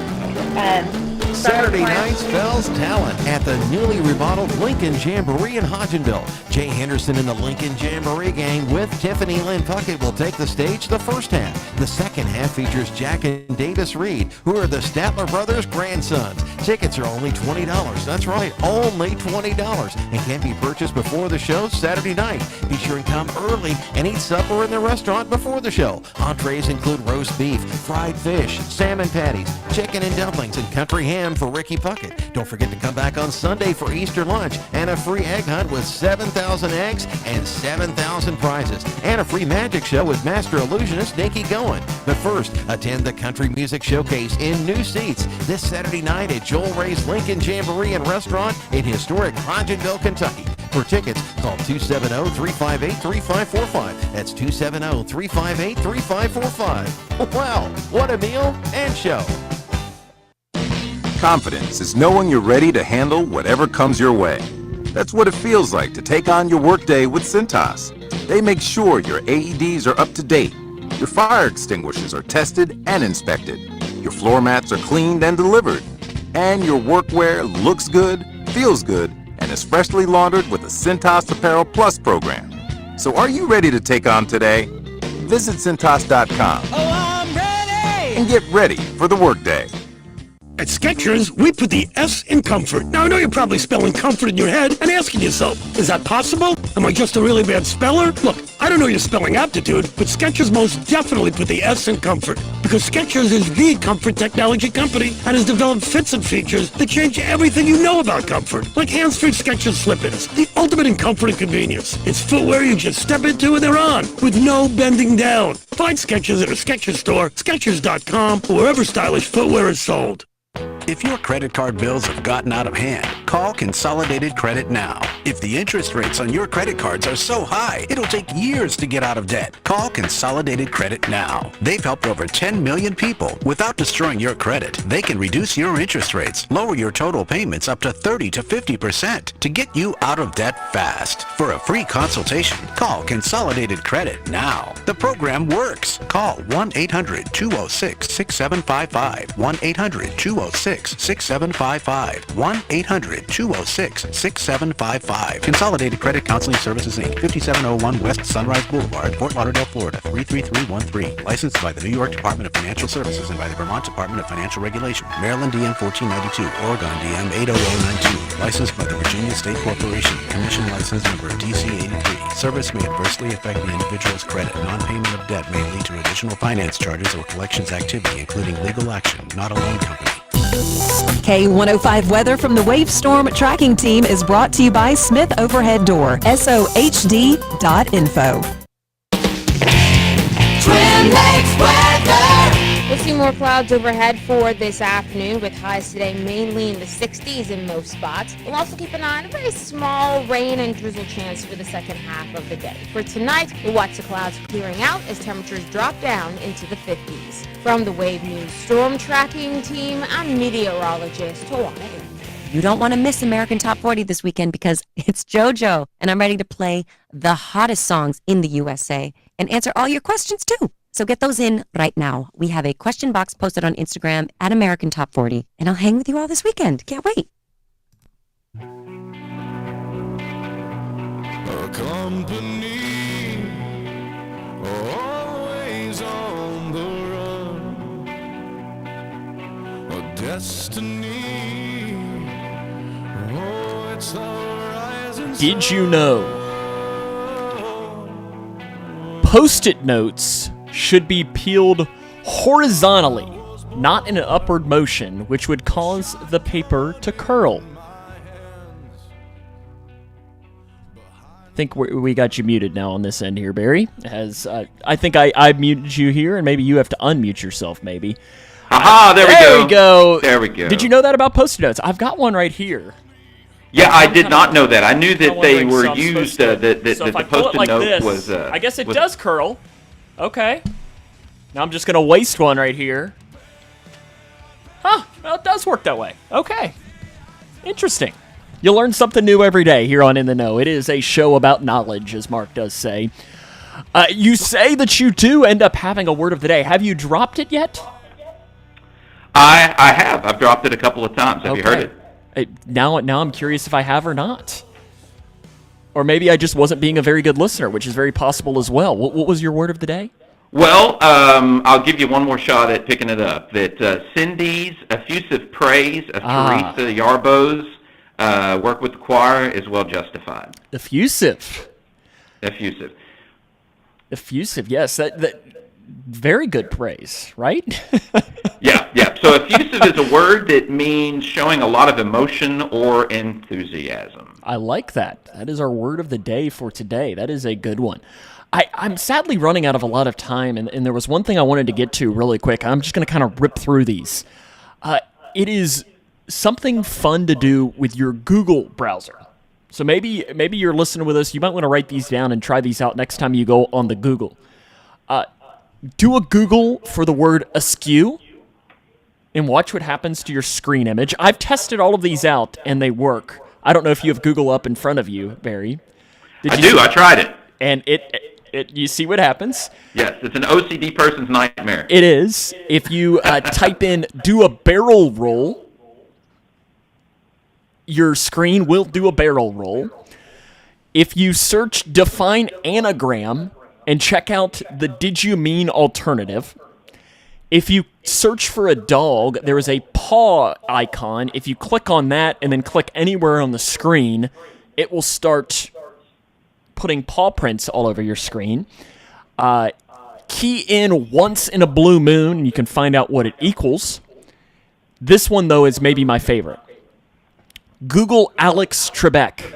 Speaker 14: Saturday night's Fells Talent at the newly remodeled Lincoln Jamboree in Hodgenville. Jay Henderson and the Lincoln Jamboree gang with Tiffany Lynn Puckett will take the stage the first half. The second half features Jack and Davis Reed, who are the Statler brothers' grandsons. Tickets are only $20. That's right, only $20, and can be purchased before the show Saturday night. Be sure and come early and eat supper in the restaurant before the show. Entrees include roast beef, fried fish, salmon patties, chicken and dumplings, and country ham for Ricky Puckett. Don't forget to come back on Sunday for Easter lunch and a free egg hunt with 7,000 eggs and 7,000 prizes, and a free magic show with master illusionist Nikki Goen. But first, attend the Country Music Showcase in new seats this Saturday night at Joel Ray's Lincoln Jamboree and Restaurant in historic Hodgenville, Kentucky. For tickets, call 270-358-3545. That's 270-358-3545. Wow, what a meal and show.
Speaker 15: Confidence is knowing you're ready to handle whatever comes your way. That's what it feels like to take on your workday with Cintas. They make sure your AEDs are up to date, your fire extinguishers are tested and inspected, your floor mats are cleaned and delivered, and your workwear looks good, feels good, and is freshly laundered with the Cintas Apparel Plus program. So are you ready to take on today? Visit Cintas.com and get ready for the workday.
Speaker 16: At Skechers, we put the S in comfort. Now, I know you're probably spelling comfort in your head and asking yourself, is that possible? Am I just a really bad speller? Look, I don't know your spelling aptitude, but Skechers most definitely put the S in comfort, because Skechers is the comfort technology company and has developed fits and features that change everything you know about comfort, like hands-free Skechers slip-ins, the ultimate in comfort and convenience. It's footwear you just step into and they're on, with no bending down. Find Skechers at a Skechers store, Skechers.com, or wherever stylish footwear is sold.
Speaker 17: If your credit card bills have gotten out of hand, call Consolidated Credit now. If the interest rates on your credit cards are so high, it'll take years to get out of debt. Call Consolidated Credit now. They've helped over 10 million people. Without destroying your credit, they can reduce your interest rates, lower your total payments up to 30 to 50% to get you out of debt fast. For a free consultation, call Consolidated Credit now. The program works. Call 1-800-206-6755. 1-800-206-6755. 1-800-206-6755. Consolidated Credit Counseling Services, Inc., 5701 West Sunrise Boulevard, Fort Lauderdale, Florida, 33313. Licensed by the New York Department of Financial Services and by the Vermont Department of Financial Regulation. Maryland DM 1492, Oregon DM 80092. Licensed by the Virginia State Corporation. Commission license number DC 83. Service may adversely affect the individual's credit. Non-payment of debt may lead to additional finance charges or collections activity, including legal action, not a loan company.
Speaker 18: K105 weather from the Wave Storm Tracking Team is brought to you by Smith Overhead Door, sohd.info.
Speaker 19: Twin Lakes weather. We'll see more clouds overhead for this afternoon with highs today mainly in the 60s in most spots. We'll also keep an eye on a very small rain and drizzle chance for the second half of the day. For tonight, we'll watch the clouds clearing out as temperatures drop down into the 50s. From the Wave News Storm Tracking Team, I'm meteorologist Tawana Aaron.
Speaker 20: You don't want to miss American Top 40 this weekend because it's JoJo, and I'm ready to play the hottest songs in the USA and answer all your questions too. So get those in right now. We have a question box posted on Instagram at American Top 40, and I'll hang with you all this weekend. Can't wait.
Speaker 21: A company always on the run, a destiny. Oh, it's the rising
Speaker 1: Did you know Post-it notes should be peeled horizontally, not in an upward motion, which would cause the paper to curl? I think we got you muted now on this end here, Barry. I think I muted you here, and maybe you have to unmute yourself, maybe.
Speaker 2: Aha, there we go. There we go.
Speaker 1: Did you know that about Post-it notes? I've got one right here.
Speaker 2: Yeah, I did not know that. I knew that they were used, that the Post-it note was...
Speaker 1: I guess it does curl. Okay. Now I'm just going to waste one right here. Huh. Well, it does work that way. Okay. Interesting. You learn something new every day here on In the Know. It is a show about knowledge, as Mark does say. You say that you do end up having a word of the day. Have you dropped it yet?
Speaker 2: I have. I've dropped it a couple of times. Have you heard it?
Speaker 1: Now I'm curious if I have or not. Or maybe I just wasn't being a very good listener, which is very possible as well. What was your word of the day?
Speaker 2: Well, I'll give you one more shot at picking it up. That Cindy's effusive praise of Teresa Yarbo's work with the choir is well justified.
Speaker 1: Effusive, yes. That very good praise, right?
Speaker 2: Yeah. So effusive is a word that means showing a lot of emotion or enthusiasm.
Speaker 1: I like that. That is our word of the day for today. That is a good one. I'm sadly running out of a lot of time, and there was one thing I wanted to get to really quick. I'm just going to kind of rip through these. It is something fun to do with your Google browser. So maybe you're listening with us. You might want to write these down and try these out next time you go on the Google. Do a Google for the word askew and watch what happens to your screen image. I've tested all of these out, and they work. I don't know if you have Google up in front of you, Barry.
Speaker 2: I do. I tried it.
Speaker 1: And you see what happens?
Speaker 2: Yes, it's an OCD person's nightmare.
Speaker 1: It is. If you type in do a barrel roll, your screen will do a barrel roll. If you search define anagram and check out the did you mean alternative, if you search for a dog, there is a paw icon. If you click on that and then click anywhere on the screen, it will start putting paw prints all over your screen. Key in once in a blue moon, and you can find out what it equals. This one, though, is maybe my favorite. Google Alex Trebek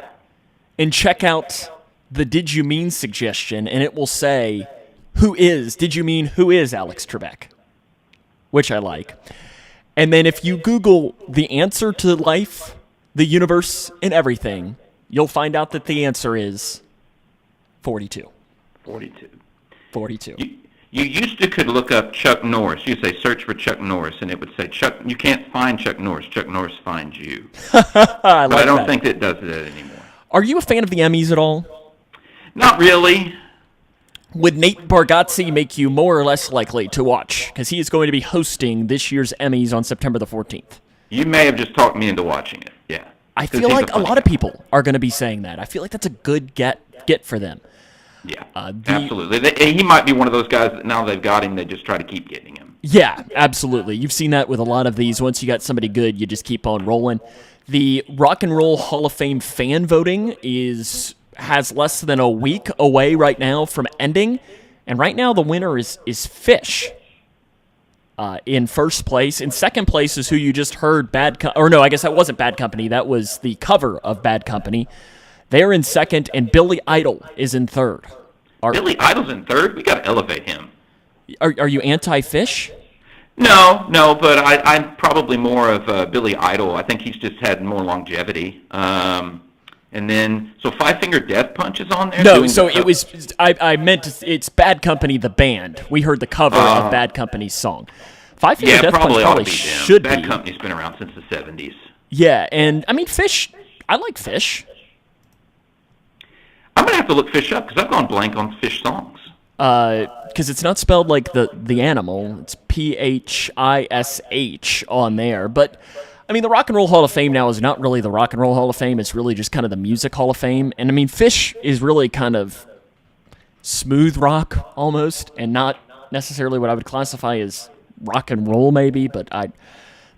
Speaker 1: and check out the did you mean suggestion, and it will say, did you mean who is Alex Trebek? Which I like. And then if you Google the answer to life, the universe, and everything, you'll find out that the answer is 42. 42.
Speaker 2: You used to could look up Chuck Norris. You say search for Chuck Norris, and it would say Chuck. You can't find Chuck Norris. Chuck Norris finds you.
Speaker 1: I
Speaker 2: don't think it does that anymore.
Speaker 1: Are you a fan of the Emmys at all?
Speaker 2: Not really.
Speaker 1: Would Nate Bargatze make you more or less likely to watch? Because he is going to be hosting this year's Emmys on September the 14th.
Speaker 2: You may have just talked me into watching it, yeah.
Speaker 1: I feel like a lot of people are going to be saying that. I feel like that's a good get for them.
Speaker 2: Yeah, absolutely. He might be one of those guys that now they've got him, they just try to keep getting him.
Speaker 1: Yeah, absolutely. You've seen that with a lot of these. Once you got somebody good, you just keep on rolling. The Rock and Roll Hall of Fame fan voting has less than a week away right now from ending, and right now the winner is Phish in first place. In second place is who you just heard, I guess that wasn't Bad Company. That was the cover of Bad Company. They're in second, and Billy Idol is in third.
Speaker 2: Billy Idol's in third? We got to elevate him.
Speaker 1: Are you anti-Phish?
Speaker 2: No, but I'm probably more of Billy Idol. I think he's just had more longevity. And then, so Five Finger Death Punch is on there?
Speaker 1: No, so it was, I meant it's Bad Company, the band. We heard the cover of Bad Company's song. Five Finger Death Punch probably should be.
Speaker 2: Bad Company's been around since the 70s.
Speaker 1: Yeah, and I mean, Fish, I like Fish.
Speaker 2: I'm going to have to look Fish up because I've gone blank on Fish songs.
Speaker 1: Because it's not spelled like the animal. It's Phish on there. But, I mean, the Rock and Roll Hall of Fame now is not really the Rock and Roll Hall of Fame. It's really just kind of the Music Hall of Fame. And, I mean, Fish is really kind of smooth rock almost, and not necessarily what I would classify as rock and roll maybe, but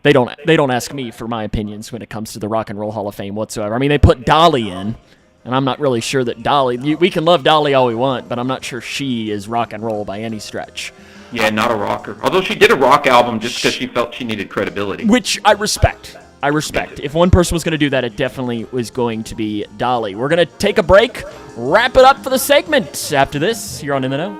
Speaker 1: they don't ask me for my opinions when it comes to the Rock and Roll Hall of Fame whatsoever. I mean, they put Dolly in, and I'm not really sure that Dolly, we can love Dolly all we want, but I'm not sure she is rock and roll by any stretch.
Speaker 2: Yeah, not a rocker. Although she did a rock album just because she felt she needed credibility.
Speaker 1: Which I respect. If one person was going to do that, it definitely was going to be Dolly. We're going to take a break, wrap it up for the segment after this here on In the Know.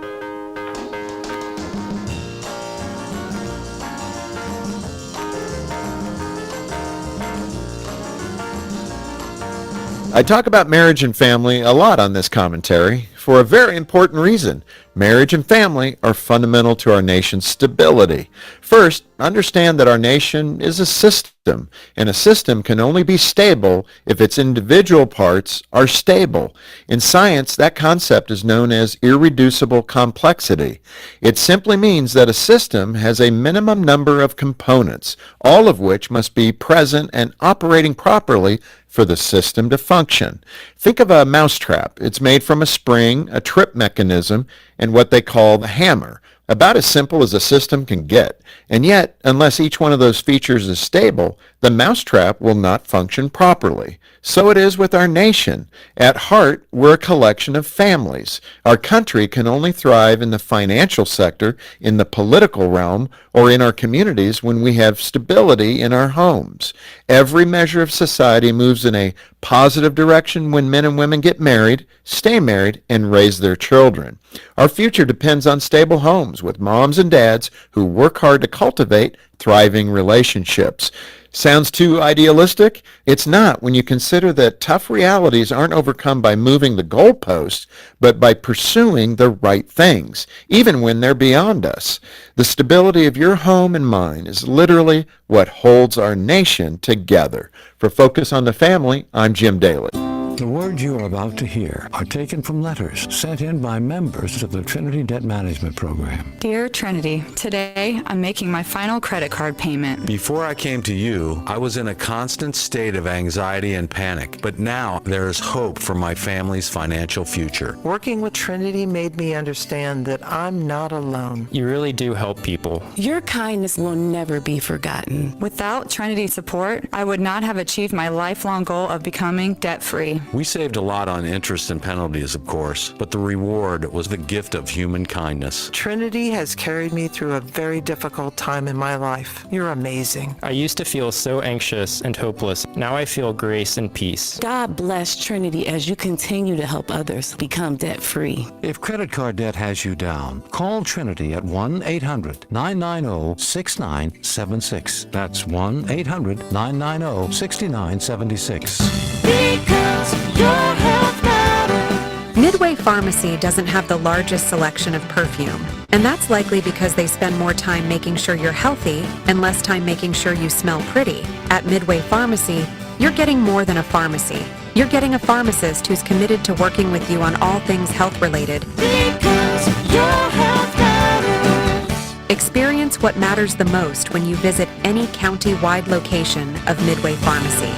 Speaker 3: I talk about marriage and family a lot on this commentary for a very important reason. Marriage and family are fundamental to our nation's stability. First, understand that our nation is a system, and a system can only be stable if its individual parts are stable. In science, that concept is known as irreducible complexity. It simply means that a system has a minimum number of components, all of which must be present and operating properly for the system to function. Think of a mousetrap. It's made from a spring, a trip mechanism, and what they call the hammer. About as simple as a system can get. And yet, unless each one of those features is stable, the mousetrap will not function properly. So it is with our nation. At heart, we're a collection of families. Our country can only thrive in the financial sector, in the political realm, or in our communities when we have stability in our homes. Every measure of society moves in a positive direction when men and women get married, stay married, and raise their children. Our future depends on stable homes with moms and dads who work hard to cultivate thriving relationships. Sounds too idealistic? It's not when you consider that tough realities aren't overcome by moving the goalposts, but by pursuing the right things, even when they're beyond us. The stability of your home and mine is literally what holds our nation together. For Focus on the Family, I'm Jim Daly.
Speaker 17: The words you are about to hear are taken from letters sent in by members of the Trinity Debt Management Program.
Speaker 22: Dear Trinity, today I'm making my final credit card payment.
Speaker 23: Before I came to you, I was in a constant state of anxiety and panic, but now there is hope for my family's financial future.
Speaker 24: Working with Trinity made me understand that I'm not alone.
Speaker 25: You really do help people.
Speaker 22: Your kindness will never be forgotten. Without Trinity's support, I would not have achieved my lifelong goal of becoming debt-free.
Speaker 23: We saved a lot on interest and penalties, of course, but the reward was the gift of human kindness.
Speaker 24: Trinity has carried me through a very difficult time in my life. You're amazing.
Speaker 25: I used to feel so anxious and hopeless. Now I feel grace and peace.
Speaker 22: God bless Trinity as you continue to help others become debt-free.
Speaker 17: If credit card debt has you down, call Trinity at 1-800-990-6976. That's 1-800-990-6976.
Speaker 18: Because your health matters. Midway Pharmacy doesn't have the largest selection of perfume, and that's likely because they spend more time making sure you're healthy and less time making sure you smell pretty. At Midway Pharmacy, you're getting more than a pharmacy. You're getting a pharmacist who's committed to working with you on all things health-related. Because your health matters. Experience what matters the most when you visit any county-wide location of Midway Pharmacy.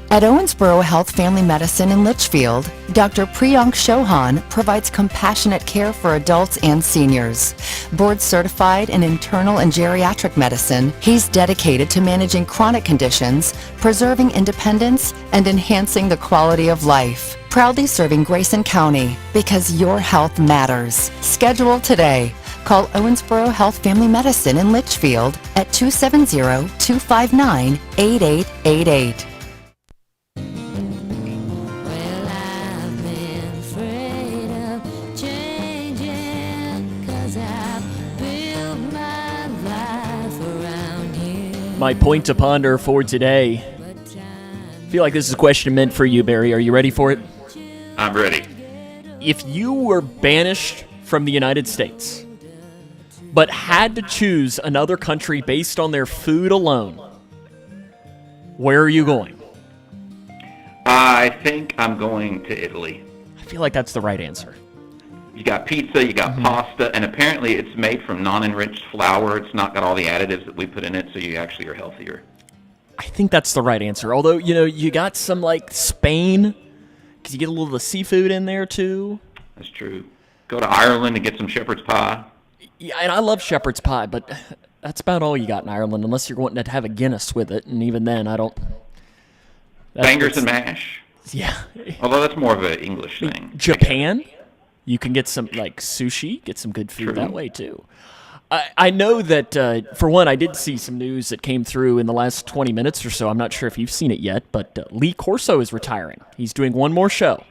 Speaker 26: At Owensboro Health Family Medicine in Litchfield, Dr. Priyank Chauhan provides compassionate care for adults and seniors. Board certified in internal and geriatric medicine, he's dedicated to managing chronic conditions, preserving independence, and enhancing the quality of life. Proudly serving Grayson County because your health matters. Schedule today. Call Owensboro Health Family Medicine in Litchfield at 270-259-8888.
Speaker 1: My point to ponder for today. I feel like this is a question meant for you, Barry. Are you ready for it?
Speaker 2: I'm ready.
Speaker 1: If you were banished from the United States, but had to choose another country based on their food alone, where are you going?
Speaker 2: I think I'm going to Italy.
Speaker 1: I feel like that's the right answer.
Speaker 2: You got pizza, you got pasta, and apparently it's made from non-enriched flour. It's not got all the additives that we put in it, so you actually are healthier.
Speaker 1: I think that's the right answer. Although, you got some, like, Spain, because you get a little of the seafood in there, too.
Speaker 2: That's true. Go to Ireland and get some shepherd's pie.
Speaker 1: Yeah, and I love shepherd's pie, but that's about all you got in Ireland, unless you're wanting to have a Guinness with it, and even then, I don't...
Speaker 2: Bangers and mash.
Speaker 1: Yeah.
Speaker 2: Although that's more of an English thing.
Speaker 1: Japan, you can get some, like, sushi, get some good food that way, too. I know that, for one, I did see some news that came through in the last 20 minutes or so. I'm not sure if you've seen it yet, but Lee Corso is retiring. He's doing one more show.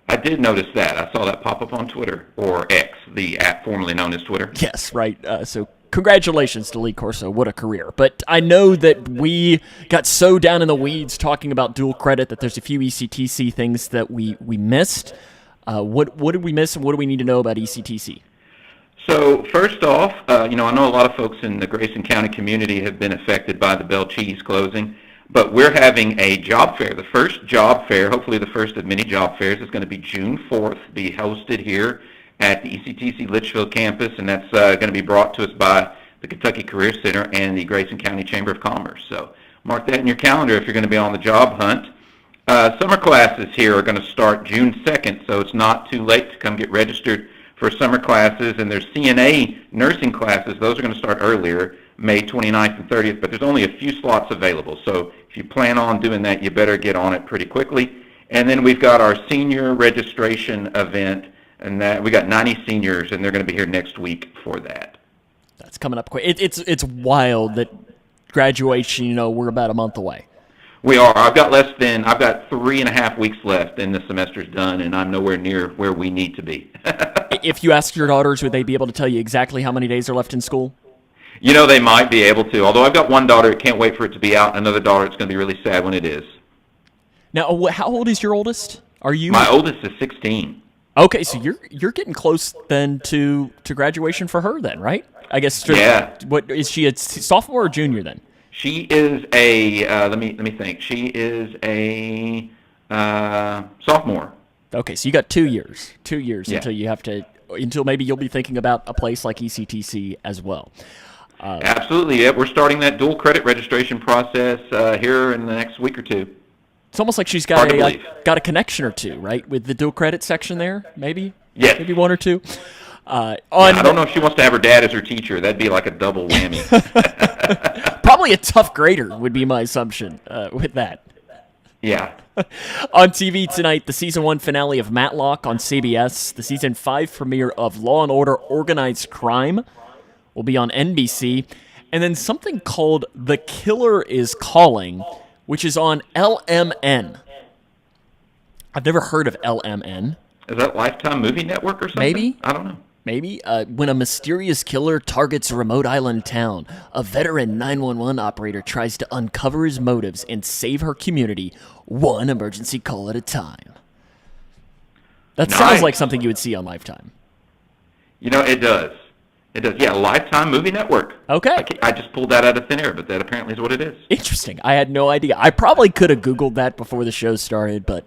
Speaker 2: I did notice that. I saw that pop up on Twitter, or X, the app formerly known as Twitter.
Speaker 1: Yes, right. So congratulations to Lee Corso. What a career. But I know that we got so down in the weeds talking about dual credit that there's a few ECTC things that we missed. What did we miss, and what do we need to know about ECTC?
Speaker 2: So first off, I know a lot of folks in the Grayson County community have been affected by the Bell Cheese closing, but we're having a job fair. The first job fair, hopefully the first of many job fairs, is going to be June 4th, be hosted here at the ECTC Litchfield campus, and that's going to be brought to us by the Kentucky Career Center and the Grayson County Chamber of Commerce. So mark that in your calendar if you're going to be on the job hunt. Summer classes here are going to start June 2nd, so it's not too late to come get registered for summer classes, and there's CNA nursing classes. Those are going to start earlier, May 29th and 30th, but there's only a few slots available. So if you plan on doing that, you better get on it pretty quickly. And then we've got our senior registration event, and that we got 90 seniors, and they're going to be here next week for that.
Speaker 1: That's coming up quick. It's wild that graduation, we're about a month away.
Speaker 2: We are. I've got 3.5 weeks left, and the semester's done, and I'm nowhere near where we need to be.
Speaker 1: If you ask your daughters, would they be able to tell you exactly how many days are left in school?
Speaker 2: They might be able to. Although I've got one daughter that can't wait for it to be out, and another daughter that's going to be really sad when it is.
Speaker 1: Now, how old is your oldest? Are you?
Speaker 2: My oldest is 16.
Speaker 1: Okay, so you're getting close then to graduation for her then, right? I guess.
Speaker 2: Yeah.
Speaker 1: What is she, a sophomore or junior then?
Speaker 2: She is a let me think. She is a sophomore.
Speaker 1: Okay, so you got 2 years. 2 years
Speaker 2: Yeah.
Speaker 1: until maybe you'll be thinking about a place like ECTC as well.
Speaker 2: Absolutely. Yeah, we're starting that dual credit registration process here in the next week or two.
Speaker 1: It's almost like she's got a connection or two, right, with the dual credit section there, maybe?
Speaker 2: Yes.
Speaker 1: Maybe one or two.
Speaker 2: I don't know if she wants to have her dad as her teacher. That'd be like a double whammy.
Speaker 1: Probably a tough grader would be my assumption with that.
Speaker 2: Yeah.
Speaker 1: On TV tonight, the Season 1 finale of Matlock on CBS. The Season 5 premiere of Law & Order Organized Crime will be on NBC. And then something called The Killer is Calling, which is on LMN. I've never heard of LMN.
Speaker 2: Is that Lifetime Movie Network or something?
Speaker 1: Maybe.
Speaker 2: I don't know.
Speaker 1: Maybe. When a mysterious killer targets a remote island town, a veteran 911 operator tries to uncover his motives and save her community one emergency call at a time. That sounds like something you would see on Lifetime.
Speaker 2: It does. It does. Yeah, Lifetime Movie Network.
Speaker 1: Okay.
Speaker 2: I just pulled that out of thin air, but that apparently is what it is.
Speaker 1: Interesting. I had no idea. I probably could have Googled that before the show started, but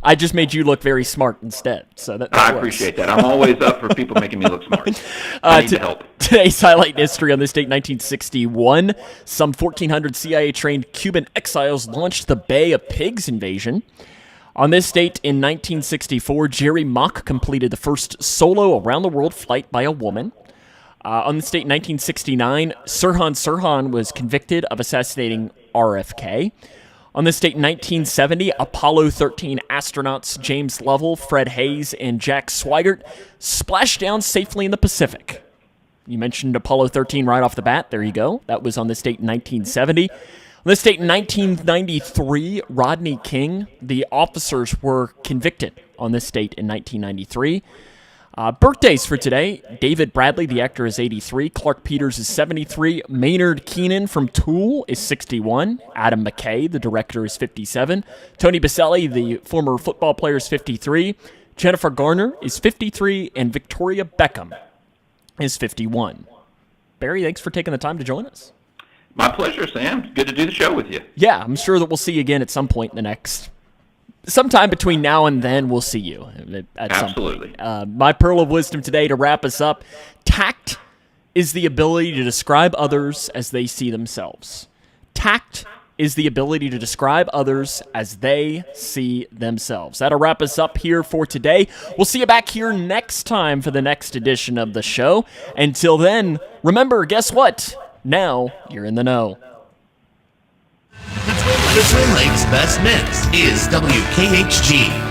Speaker 1: I just made you look very smart instead. So that
Speaker 2: I
Speaker 1: works.
Speaker 2: appreciate that. I'm always up for people making me look smart. I need the help.
Speaker 1: Today's highlight in history: on this date, 1961, some 1,400 CIA-trained Cuban exiles launched the Bay of Pigs invasion. On this date in 1964, Jerry Mock completed the first solo around-the-world flight by a woman. On this date in 1969, Sirhan Sirhan was convicted of assassinating RFK. On this date in 1970, Apollo 13 astronauts James Lovell, Fred Hayes, and Jack Swigert splashed down safely in the Pacific. You mentioned Apollo 13 right off the bat. There you go. That was on this date in 1970. On this date in 1993, Rodney King, the officers were convicted on this date in 1993. Birthdays for today. David Bradley, the actor, is 83. Clark Peters is 73. Maynard Keenan from Tool is 61. Adam McKay, the director, is 57. Tony Baselli, the former football player, is 53. Jennifer Garner is 53. And Victoria Beckham is 51. Barry, thanks for taking the time to join us.
Speaker 2: My pleasure, Sam. Good to do the show with you.
Speaker 1: Yeah, I'm sure that we'll see you again at some point in the next... Sometime between now and then, we'll see you at
Speaker 2: Absolutely.
Speaker 1: some point. My pearl of wisdom today to wrap us up: tact is the ability to describe others as they see themselves. Tact is the ability to describe others as they see themselves. That'll wrap us up here for today. We'll see you back here next time for the next edition of the show. Until then, remember, guess what? Now you're in the know.
Speaker 4: The Twin Lakes Best Mix is WKHG.